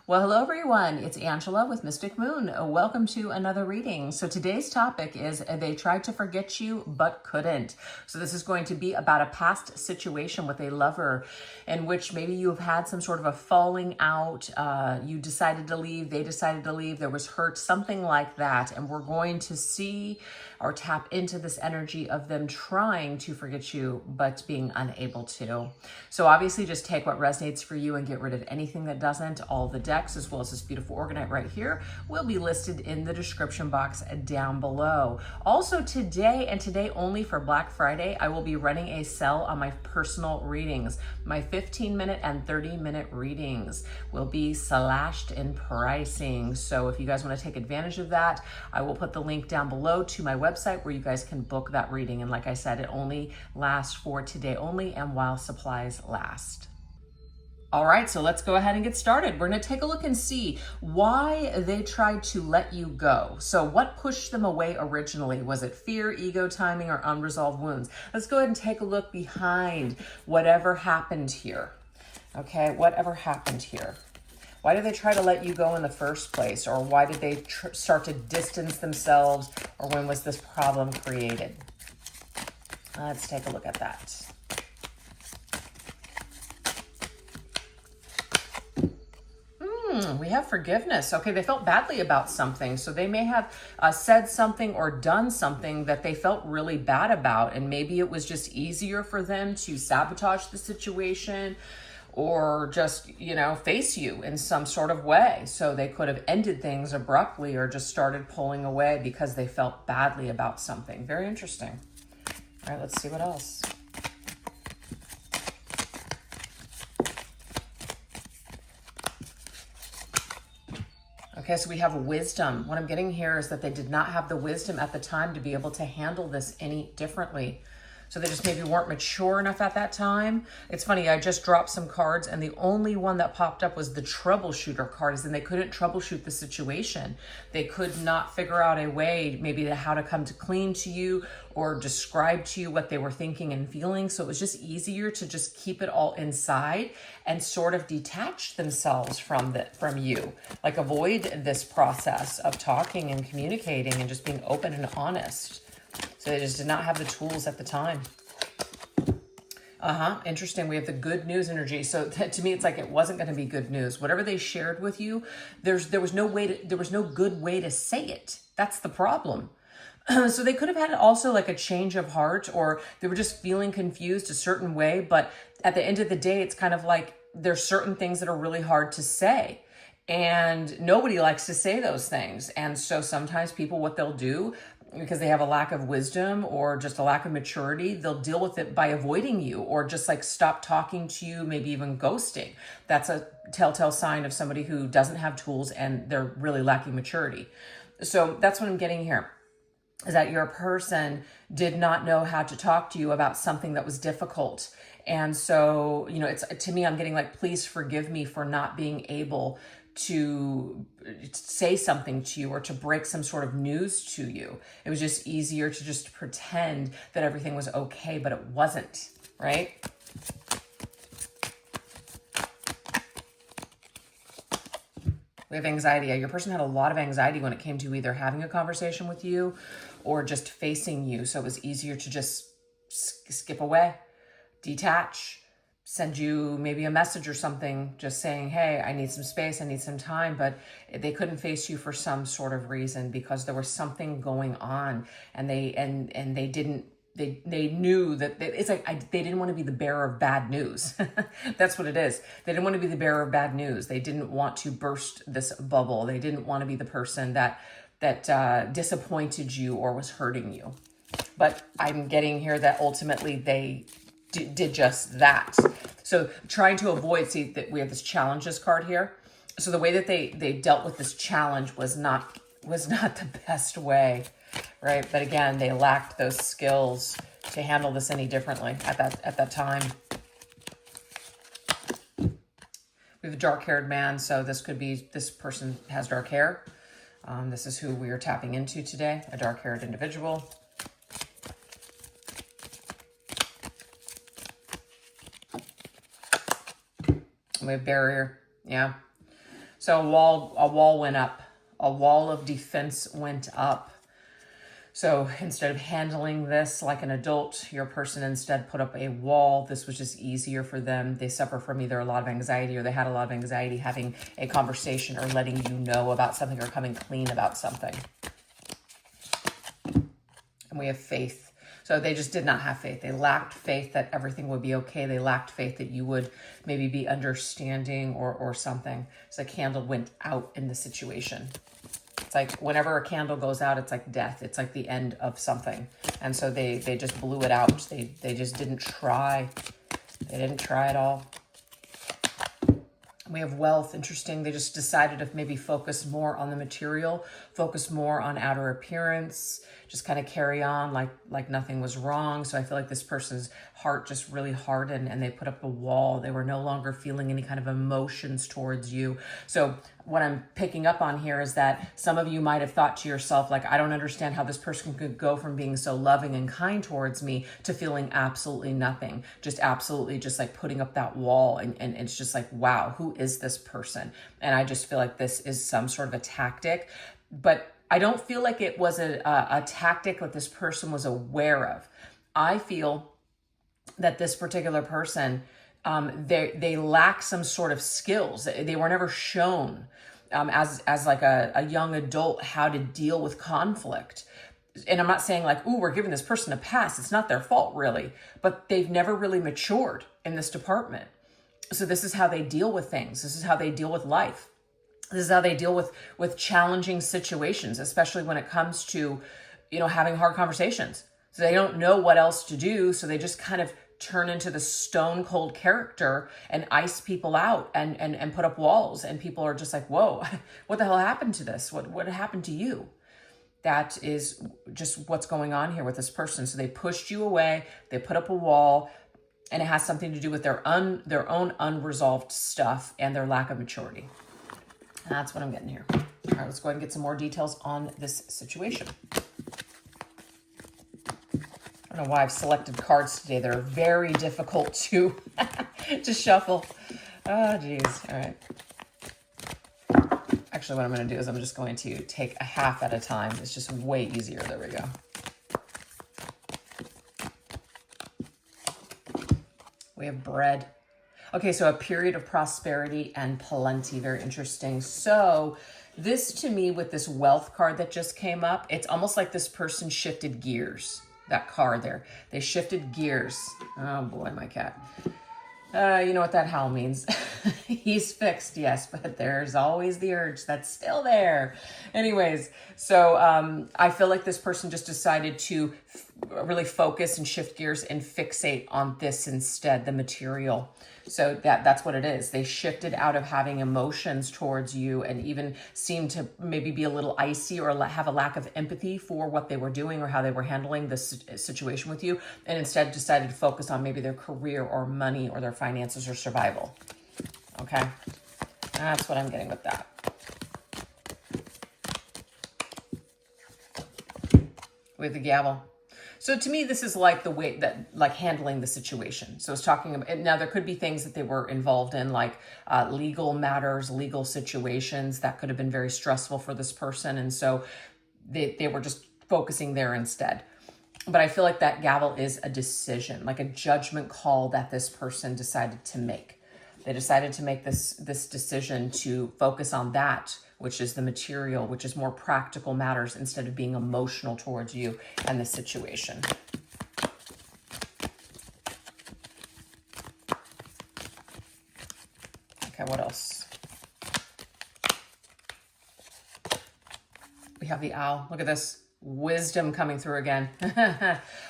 Well, hello everyone. It's Angela with Mystic Moon. Welcome to another reading. So today's topic is they tried to forget you but couldn't. So this is going to be about a past situation with a lover in which maybe you've had some sort of a falling out. You decided to leave, they decided to leave, there was hurt, something like that. And we're going to see or tap into this energy of them trying to forget you but being unable to. So obviously just take what resonates for you and get rid of anything that doesn't. All the decks, as well as this beautiful orgonite right here, will be listed in the description box down below. Also today, and today only for Black Friday, I will be running a sale on my personal readings. My 15-minute and 30-minute readings will be slashed in pricing. So if you guys want to take advantage of that, I will put the link down below to my website where you guys can book that reading. And like I said, it only lasts for today only and while supplies last. All right, so let's go ahead and get started. We're going to take a look and see why they tried to let you go. So what pushed them away originally? Was it fear, ego, timing, or unresolved wounds? Let's go ahead and take a look behind whatever happened here. Okay, whatever happened here. Why did they try to let you go in the first place? Or why did they start to distance themselves? Or when was this problem created? Let's take a look at that. We have forgiveness. Okay, they felt badly about something. So they may have said something or done something that they felt really bad about. And maybe it was just easier for them to sabotage the situation or just, face you in some sort of way. So they could have ended things abruptly or just started pulling away because they felt badly about something. Very interesting. All right, let's see what else. Okay, so we have wisdom. What I'm getting here is that they did not have the wisdom at the time to be able to handle this any differently. So they just maybe weren't mature enough at that time. It's funny, I just dropped some cards and the only one that popped up was the troubleshooter card, as in they couldn't troubleshoot the situation. They could not figure out a way maybe how to come to clean to you or describe to you what they were thinking and feeling. So it was just easier to just keep it all inside and sort of detach themselves from you. Like avoid this process of talking and communicating and just being open and honest. So they just did not have the tools at the time. Interesting. We have the good news energy. So to me, it's like it wasn't going to be good news. Whatever they shared with you, there was no good way to say it. That's the problem. So they could have had also like a change of heart, or they were just feeling confused a certain way. But at the end of the day, it's kind of like there's certain things that are really hard to say. And nobody likes to say those things. And so sometimes people, what they'll do, because they have a lack of wisdom or just a lack of maturity, they'll deal with it by avoiding you or just like stop talking to you, maybe even ghosting. That's a telltale sign of somebody who doesn't have tools and they're really lacking maturity. So that's what I'm getting here, is that your person did not know how to talk to you about something that was difficult. And so, it's, to me, I'm getting like, please forgive me for not being able to say something to you or to break some sort of news to you. It was just easier to just pretend that everything was okay, but it wasn't, right? We have anxiety. Your person had a lot of anxiety when it came to either having a conversation with you or just facing you. So it was easier to just skip away, detach, send you maybe a message or something just saying, hey, I need some space, I need some time, but they couldn't face you for some sort of reason because there was something going on, and they knew that it's like they didn't want to be the bearer of bad news. That's what it is. They didn't want to be the bearer of bad news. They didn't want to burst this bubble. They didn't want to be the person that disappointed you or was hurting you. But I'm getting here that ultimately they did just that. So trying to avoid, see that we have this challenges card here. So the way that they dealt with this challenge was not the best way, right? But again, they lacked those skills to handle this any differently at that time. We have a dark-haired man, so this could be, this person has dark hair. This is who we are tapping into today, a dark-haired individual. We have barrier, yeah. So a wall went up. A wall of defense went up. So instead of handling this like an adult, your person instead put up a wall. This was just easier for them. They suffer from either a lot of anxiety, or they had a lot of anxiety having a conversation or letting you know about something or coming clean about something. And we have faith. So they just did not have faith. They lacked faith that everything would be okay. They lacked faith that you would maybe be understanding or something. So the candle went out in the situation. It's like whenever a candle goes out, it's like death. It's like the end of something. And so they just blew it out. They just didn't try. They didn't try at all. We have wealth. Interesting. They just decided to maybe focus more on the material, focus more on outer appearance, just kind of carry on like nothing was wrong. So I feel like this person's heart just really hardened and they put up a wall. They were no longer feeling any kind of emotions towards you. So what I'm picking up on here is that some of you might have thought to yourself, like, I don't understand how this person could go from being so loving and kind towards me to feeling absolutely nothing, just absolutely just like putting up that wall. And it's just like, wow, who is this person? And I just feel like this is some sort of a tactic, but I don't feel like it was a tactic that this person was aware of. I feel that this particular person, they lack some sort of skills. They were never shown as like a young adult how to deal with conflict. And I'm not saying like, ooh, we're giving this person a pass. It's not their fault really, but they've never really matured in this department. So this is how they deal with things. This is how they deal with life. This is how they deal with challenging situations, especially when it comes to, having hard conversations. So they don't know what else to do. So they just kind of turn into the stone cold character and ice people out and put up walls. And people are just like, whoa, what the hell happened to this? What happened to you? That is just what's going on here with this person. So they pushed you away. They put up a wall, and it has something to do with their own unresolved stuff and their lack of maturity. That's what I'm getting here. All right, let's go ahead and get some more details on this situation. I don't know why I've selected cards today. They're very difficult to shuffle. Oh, geez. All right. Actually, what I'm going to do is I'm just going to take a half at a time. It's just way easier. There we go. We have bread. Okay, so a period of prosperity and plenty. Very interesting. So this, to me, with this wealth card that just came up, it's almost like this person shifted gears. That card there. They shifted gears. Oh boy, my cat. You know what that howl means. He's fixed, yes, but there's always the urge that's still there. Anyways, so I feel like this person just decided to really focus and shift gears and fixate on this instead, the material. So that's what it is. They shifted out of having emotions towards you and even seemed to maybe be a little icy or have a lack of empathy for what they were doing or how they were handling this situation with you, and instead decided to focus on maybe their career or money or their finances or survival. Okay, that's what I'm getting with that. We have the gavel. So to me, this is like the way that, like, handling the situation. So it's talking about, now there could be things that they were involved in, like legal matters, legal situations that could have been very stressful for this person. And so they were just focusing there instead. But I feel like that gavel is a decision, like a judgment call that this person decided to make. They decided to make this decision to focus on that, which is the material, which is more practical matters, instead of being emotional towards you and the situation. Okay, what else? We have the owl. Look at this. Wisdom coming through again.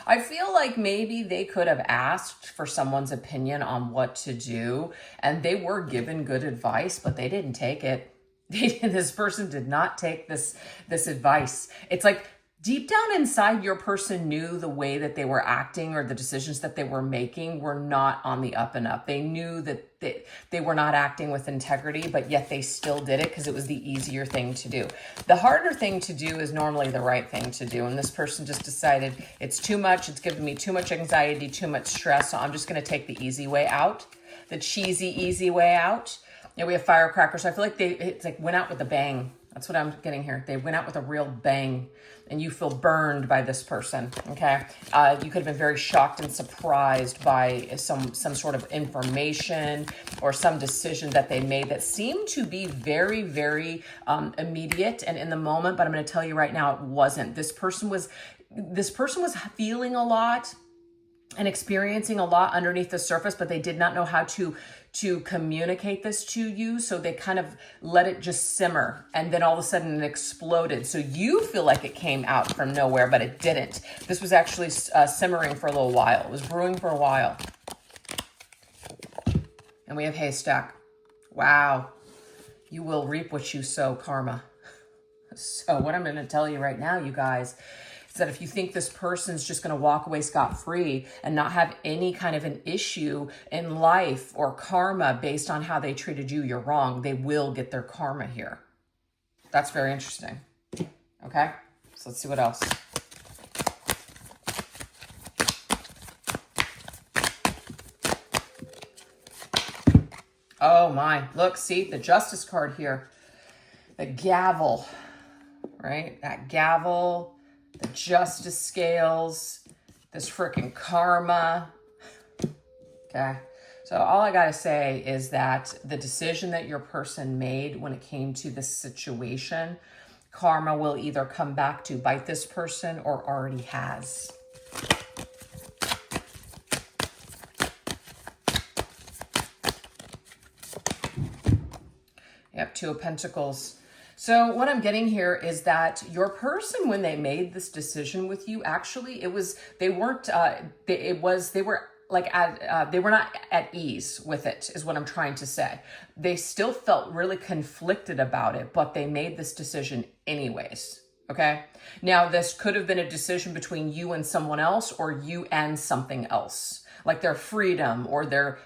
I feel like maybe they could have asked for someone's opinion on what to do, and they were given good advice, but they didn't take it. This person did not take this advice. It's like deep down inside, your person knew the way that they were acting or the decisions that they were making were not on the up and up. They knew that they were not acting with integrity, but yet they still did it because it was the easier thing to do. The harder thing to do is normally the right thing to do. And this person just decided it's too much. It's giving me too much anxiety, too much stress. So I'm just going to take the easy way out, the cheesy, easy way out. Yeah, we have firecrackers. I feel like it's like went out with a bang. That's what I'm getting here. They went out with a real bang, and you feel burned by this person. Okay, you could have been very shocked and surprised by some sort of information or some decision that they made that seemed to be very, very immediate and in the moment. But I'm going to tell you right now, it wasn't. This person was feeling a lot and experiencing a lot underneath the surface, but they did not know how to communicate this to you. So they kind of let it just simmer, and then all of a sudden it exploded. So you feel like it came out from nowhere, but it didn't. This was actually simmering for a little while. It was brewing for a while. And we have haystack. Wow. You will reap what you sow, karma. So what I'm going to tell you right now, you guys, that if you think this person's just going to walk away scot-free and not have any kind of an issue in life or karma based on how they treated you, you're wrong. They will get their karma here. That's very interesting. Okay, so let's see what else. Oh my, look, see the justice card here. The gavel, right? That gavel. The justice scales, this freaking karma. Okay. So all I got to say is that the decision that your person made when it came to this situation, karma will either come back to bite this person or already has. Yep, Two of Pentacles. So what I'm getting here is that your person, when they made this decision with you, actually, they were not at ease with it, is what I'm trying to say. They still felt really conflicted about it, but they made this decision anyways. Okay. Now this could have been a decision between you and someone else, or you and something else, like their freedom or their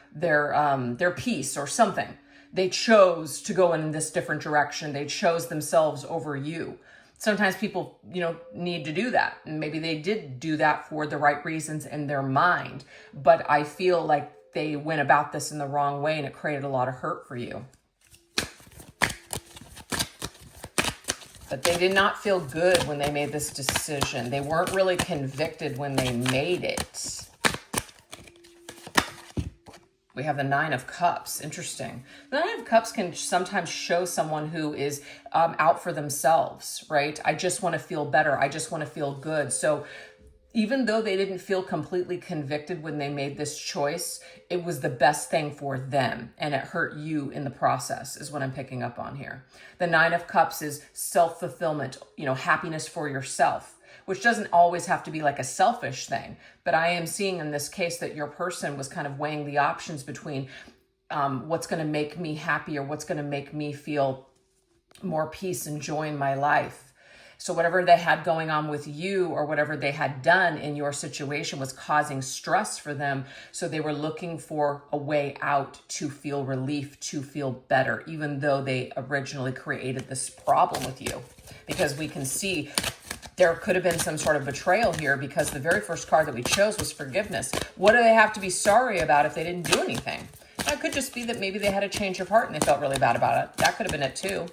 peace or something. They chose to go in this different direction. They chose themselves over you. Sometimes people, need to do that. And maybe they did do that for the right reasons in their mind. But I feel like they went about this in the wrong way, and it created a lot of hurt for you. But they did not feel good when they made this decision. They weren't really convicted when they made it. We have the Nine of Cups. Interesting. The Nine of Cups can sometimes show someone who is out for themselves, right? I just want to feel better. I just want to feel good. So even though they didn't feel completely convicted when they made this choice, it was the best thing for them, and it hurt you in the process, is what I'm picking up on here. The Nine of Cups is self-fulfillment, happiness for yourself, which doesn't always have to be like a selfish thing. But I am seeing in this case that your person was kind of weighing the options between what's going to make me happy or what's going to make me feel more peace and joy in my life. So whatever they had going on with you or whatever they had done in your situation was causing stress for them. So they were looking for a way out to feel relief, to feel better, even though they originally created this problem with you. Because we can see there could have been some sort of betrayal here, because the very first card that we chose was forgiveness. What do they have to be sorry about if they didn't do anything? That could just be that maybe they had a change of heart and they felt really bad about it. That could have been it too.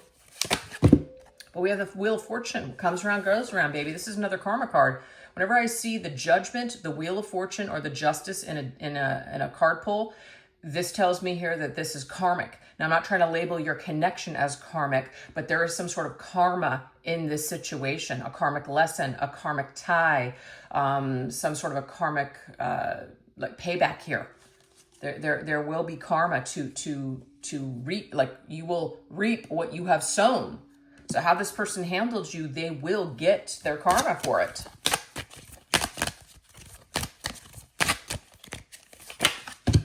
But we have the Wheel of Fortune. Comes around, goes around, baby. This is another karma card. Whenever I see the Judgment, the Wheel of Fortune, or the Justice in a card pull, this tells me here that this is karmic. Now, I'm not trying to label your connection as karmic, but there is some sort of karma in this situation, a karmic lesson, a karmic tie, some sort of a karmic like payback here. There will be karma to reap, like you will reap what you have sown. So how this person handled you, they will get their karma for it.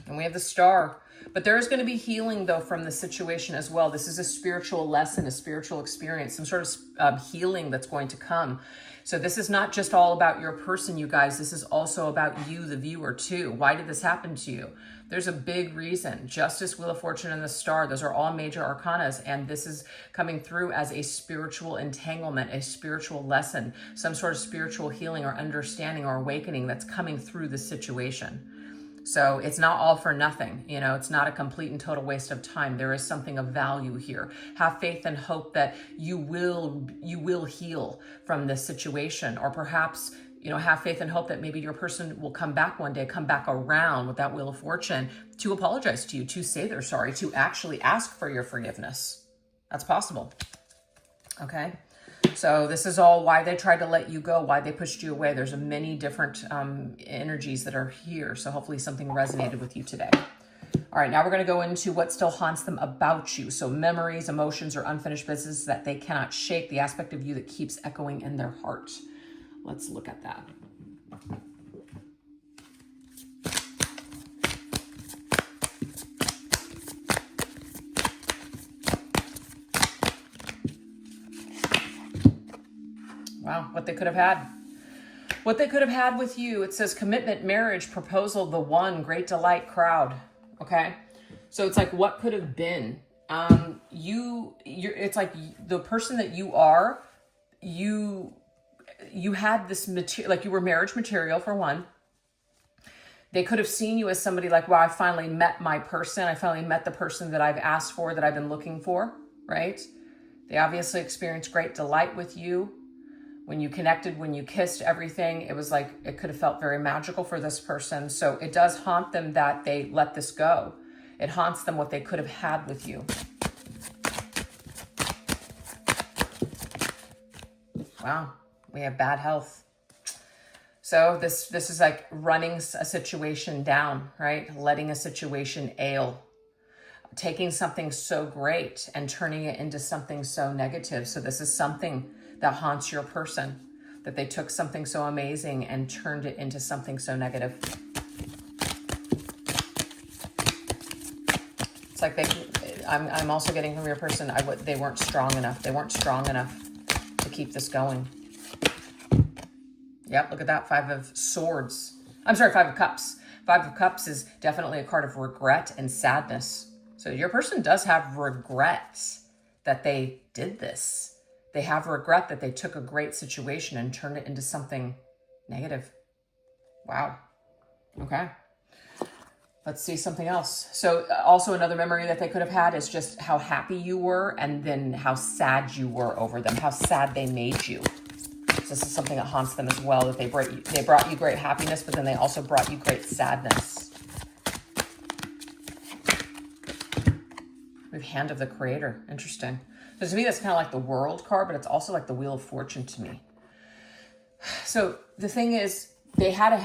And we have the Star. But there is going to be healing, though, from the situation as well. This is a spiritual lesson, a spiritual experience, some sort of healing that's going to come. So this is not just all about your person, you guys. This is also about you, the viewer, too. Why did this happen to you? There's a big reason. Justice, Wheel of Fortune, and the Star. Those are all major arcanas. And this is coming through as a spiritual entanglement, a spiritual lesson, some sort of spiritual healing or understanding or awakening that's coming through the situation. So it's not all for nothing. You know, it's not a complete and total waste of time. There is something of value here. Have faith and hope that you will heal from this situation, or perhaps, you know, have faith and hope that maybe your person will come back one day, come back around with that wheel of fortune to apologize to you, to say they're sorry, to actually ask for your forgiveness. That's possible. Okay. So this is all why they tried to let you go, why they pushed you away. There's many different energies that are here. So hopefully something resonated with you today. All right, now we're going to go into what still haunts them about you. So memories, emotions, or unfinished business that they cannot shake, the aspect of you that keeps echoing in their heart. Let's look at that. Wow, what they could have had. What they could have had with you. It says commitment, marriage, proposal, the one, great delight, crowd. Okay? So it's like what could have been. It's like the person that you are, you had this material, like you were marriage material for one. They could have seen you as somebody like, wow, I finally met my person. I finally met the person that I've asked for, that I've been looking for, right? They obviously experienced great delight with you. When you connected, when you kissed, everything, it was like, it could have felt very magical for this person. So it does haunt them that they let this go. It haunts them what they could have had with you. Wow, we have bad health. So this is like running a situation down, right? Letting a situation ail. Taking something so great and turning it into something so negative. So this is something that haunts your person, that they took something so amazing and turned it into something so negative. It's like I'm also getting from your person, they weren't strong enough. They weren't strong enough to keep this going. Yep, look at that, 5 of Swords. I'm sorry, 5 of Cups. 5 of Cups is definitely a card of regret and sadness. So your person does have regrets that they did this. They have regret that they took a great situation and turned it into something negative. Wow. Okay. Let's see something else. So also another memory that they could have had is just how happy you were and then how sad you were over them, how sad they made you. So this is something that haunts them as well, that they brought you great happiness, but then they also brought you great sadness. We have Hand of the Creator. Interesting. So to me, that's kind of like the World card, but it's also like the Wheel of Fortune to me. So the thing is,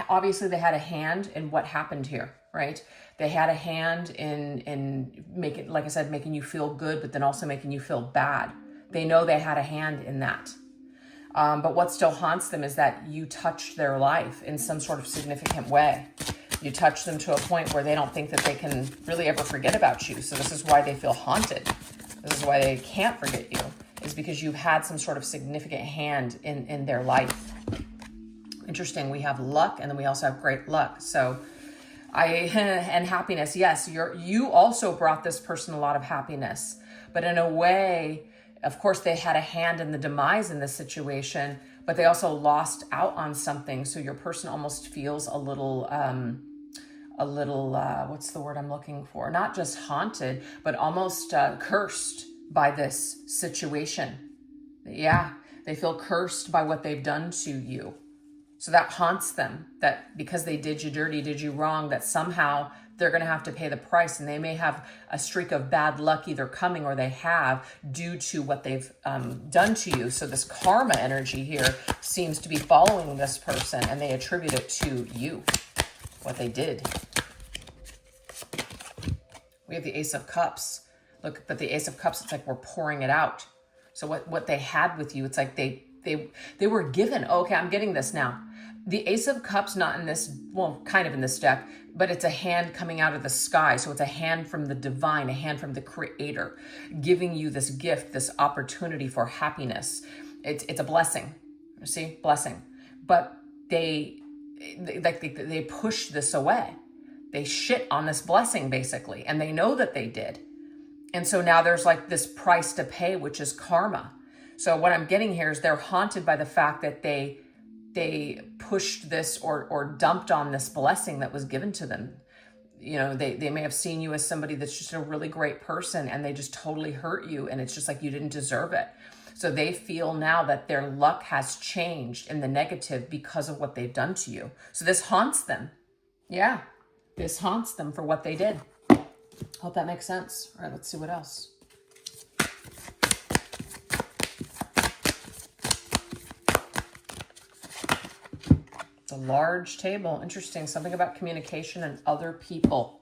obviously they had a hand in what happened here, right? They had a hand in making, like I said, making you feel good, but then also making you feel bad. They know they had a hand in that. But what still haunts them is that you touched their life in some sort of significant way. You touch them to a point where they don't think that they can really ever forget about you. So this is why they feel haunted. This is why they can't forget you, is because you've had some sort of significant hand in their life. Interesting. We have luck, and then we also have great luck. So and happiness. Yes, you also brought this person a lot of happiness, but in a way, of course, they had a hand in the demise in this situation, but they also lost out on something. So your person almost feels a little, what's the word I'm looking for? Not just haunted, but almost cursed by this situation. Yeah, they feel cursed by what they've done to you. So that haunts them, that because they did you dirty, did you wrong, that somehow they're going to have to pay the price, and they may have a streak of bad luck either coming or they have due to what they've done to you. So this karma energy here seems to be following this person, and they attribute it to you, what they did. We have the Ace of Cups. Look, but the Ace of Cups, it's like we're pouring it out. So what they had with you, it's like they were given. Oh, okay, I'm getting this now. The Ace of Cups, not in this, well, kind of in this deck, but it's a hand coming out of the sky. So it's a hand from the divine, a hand from the Creator, giving you this gift, this opportunity for happiness. It's a blessing. See, blessing. But they push this away. They shit on this blessing, basically, and they know that they did. And so now there's like this price to pay, which is karma. So what I'm getting here is they're haunted by the fact that they pushed this or dumped on this blessing that was given to them. you know, they may have seen you as somebody that's just a really great person, and they just totally hurt you, and it's just like you didn't deserve it. So they feel now that their luck has changed in the negative because of what they've done to you. So this haunts them. Yeah, this haunts them for what they did. Hope that makes sense. All right, let's see what else. It's a large table. Interesting. Something about communication and other people.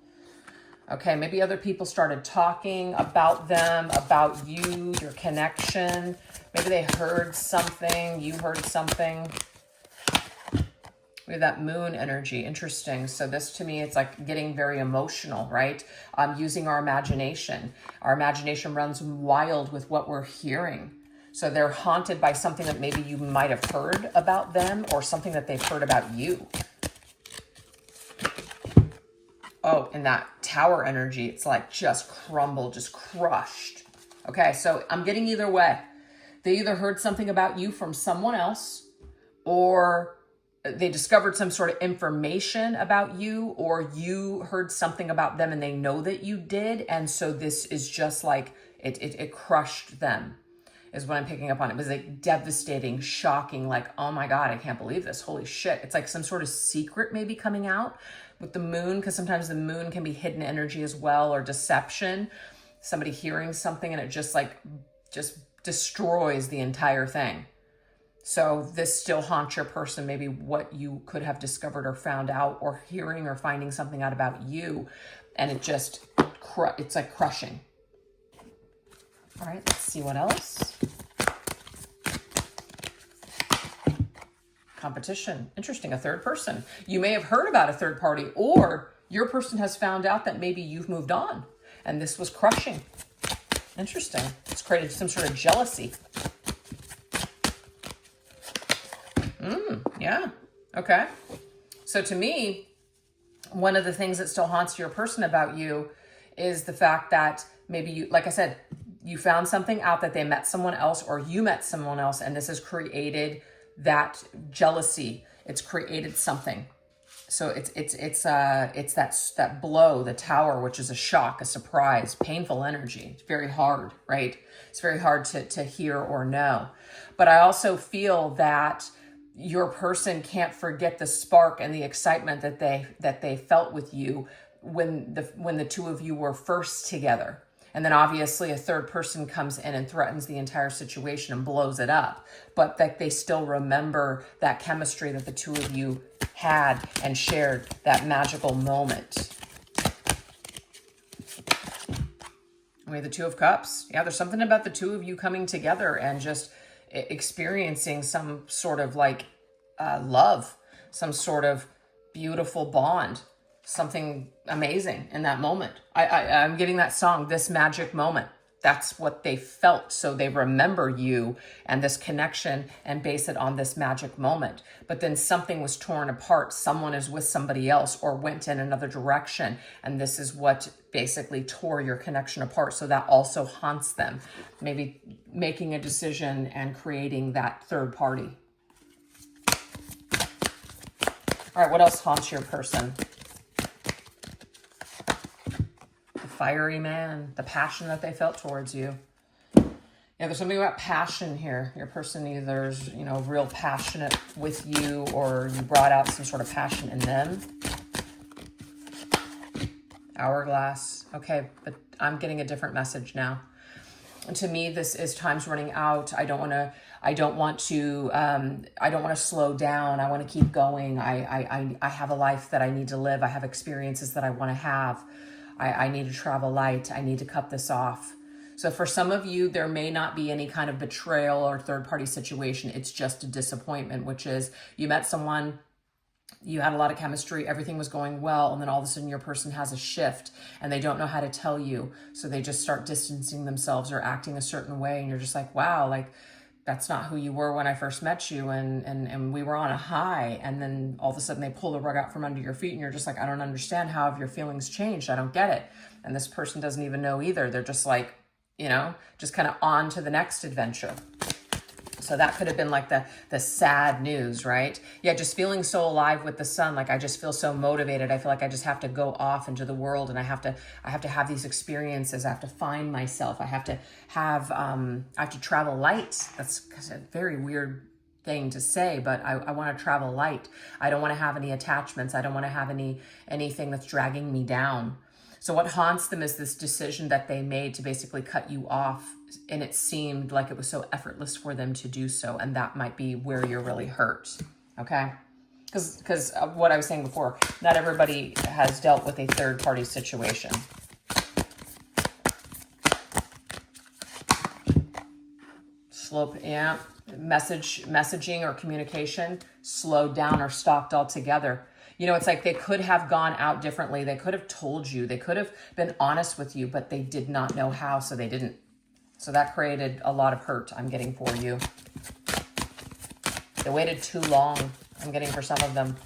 Okay, maybe other people started talking about them, about you, your connection. Maybe they heard something, you heard something. We have that moon energy. Interesting. So this, to me, it's like getting very emotional, right? Using our imagination. Our imagination runs wild with what we're hearing. So they're haunted by something that maybe you might have heard about them, or something that they've heard about you. Oh, and that tower energy, it's like just crumbled, just crushed. Okay, so I'm getting either way. They either heard something about you from someone else, or they discovered some sort of information about you, or you heard something about them and they know that you did. And so this is just like, it crushed them, is what I'm picking up on. It was like devastating, shocking, like, oh my God, I can't believe this. Holy shit. It's like some sort of secret maybe coming out with the moon, because sometimes the moon can be hidden energy as well, or deception. Somebody hearing something and it just destroys the entire thing. So this still haunts your person, maybe what you could have discovered or found out, or hearing or finding something out about you. And it just, it's like crushing. All right, let's see what else. Competition. Interesting. A third person. You may have heard about a third party, or your person has found out that maybe you've moved on and this was crushing. Interesting. It's created some sort of jealousy. Yeah. Okay. So to me, one of the things that still haunts your person about you is the fact that maybe you, like I said, you found something out that they met someone else, or you met someone else, and this has created that jealousy. It's created something. So it's that blow, the tower, which is a shock, a surprise, painful energy. It's very hard, right? It's very hard to hear or know. But I also feel that your person can't forget the spark and the excitement that they felt with you when the two of you were first together. And then obviously a third person comes in and threatens the entire situation and blows it up. But that they still remember that chemistry that the two of you had and shared, that magical moment. We have the Two of Cups. Yeah, there's something about the two of you coming together and just experiencing some sort of like love, some sort of beautiful bond. Something amazing in that moment. I'm getting that song, This Magic Moment. That's what they felt. So they remember you and this connection and base it on this magic moment. But then something was torn apart. Someone is with somebody else or went in another direction. And this is what basically tore your connection apart. So that also haunts them. Maybe making a decision and creating that third party. All right, what else haunts your person? Fiery man, the passion that they felt towards you. Yeah, there's something about passion here. Your person either is, real passionate with you, or you brought out some sort of passion in them. Hourglass. Okay, but I'm getting a different message now. And to me, this is time's running out. I don't want to slow down. I want to keep going. I have a life that I need to live. I have experiences that I want to have. I need to travel light. I need to cut this off. So for some of you, there may not be any kind of betrayal or third-party situation. It's just a disappointment, which is you met someone, you had a lot of chemistry, everything was going well, and then all of a sudden your person has a shift and they don't know how to tell you. So they just start distancing themselves or acting a certain way, and you're just like, wow, like that's not who you were when I first met you, and we were on a high, and then all of a sudden they pull the rug out from under your feet, and you're just like, I don't understand, how have your feelings changed? I don't get it. And this person doesn't even know either. They're just like, just kind of on to the next adventure. So that could have been like the sad news, right? Yeah, just feeling so alive with the sun. Like, I just feel so motivated. I feel like I just have to go off into the world, and I have to have these experiences. I have to find myself. I have to travel light. That's a very weird thing to say, but I want to travel light. I don't want to have any attachments. I don't want to have anything that's dragging me down. So what haunts them is this decision that they made to basically cut you off, and it seemed like it was so effortless for them to do so, and that might be where you're really hurt, okay? Because what I was saying before, not everybody has dealt with a third-party situation. Messaging or communication slowed down or stopped altogether. You know, it's like they could have gone out differently. They could have told you. They could have been honest with you, but they did not know how, so they didn't. So that created a lot of hurt I'm getting for you. They waited too long, I'm getting for some of them.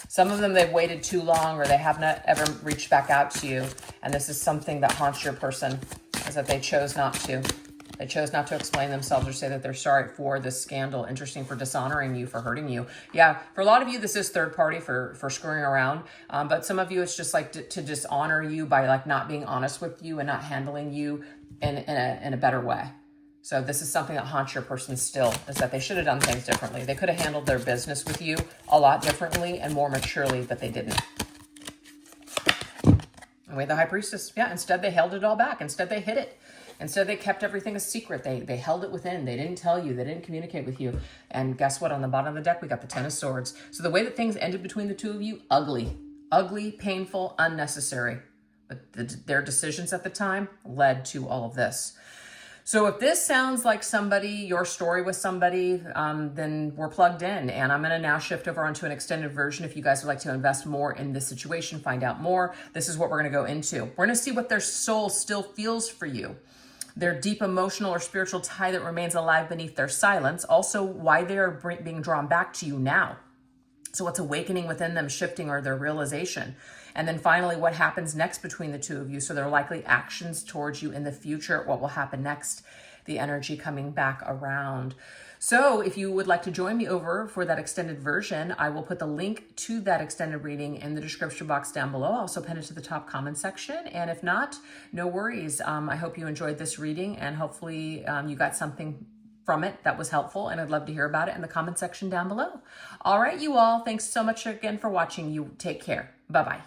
Some of them, they've waited too long, or they have not ever reached back out to you. And this is something that haunts your person, is that they chose not to. They chose not to explain themselves or say that they're sorry for this scandal. Interesting, for dishonoring you, for hurting you. Yeah, for a lot of you, this is third party for screwing around. But some of you, it's just like to dishonor you by like not being honest with you and not handling you in a better way. So this is something that haunts your person still, is that they should have done things differently. They could have handled their business with you a lot differently and more maturely, but they didn't. And we have the High Priestess. Yeah, instead they held it all back. Instead they hid it. Instead, they kept everything a secret. They held it within. They didn't tell you. They didn't communicate with you. And guess what? On the bottom of the deck, we got the Ten of Swords. So the way that things ended between the two of you, ugly. Ugly, painful, unnecessary. But their decisions at the time led to all of this. So if this sounds like somebody, your story with somebody, then we're plugged in. And I'm going to now shift over onto an extended version. If you guys would like to invest more in this situation, find out more, this is what we're going to go into. We're going to see what their soul still feels for you. Their deep emotional or spiritual tie that remains alive beneath their silence. Also, why they are being drawn back to you now. So what's awakening within them, shifting, or their realization. And then finally, what happens next between the two of you. So their likely actions towards you in the future. What will happen next. The energy coming back around. So if you would like to join me over for that extended version, I will put the link to that extended reading in the description box down below. I'll also pin it to the top comment section. And if not, no worries. I hope you enjoyed this reading, and hopefully you got something from it that was helpful, and I'd love to hear about it in the comment section down below. All right, you all, thanks so much again for watching. You take care. Bye-bye.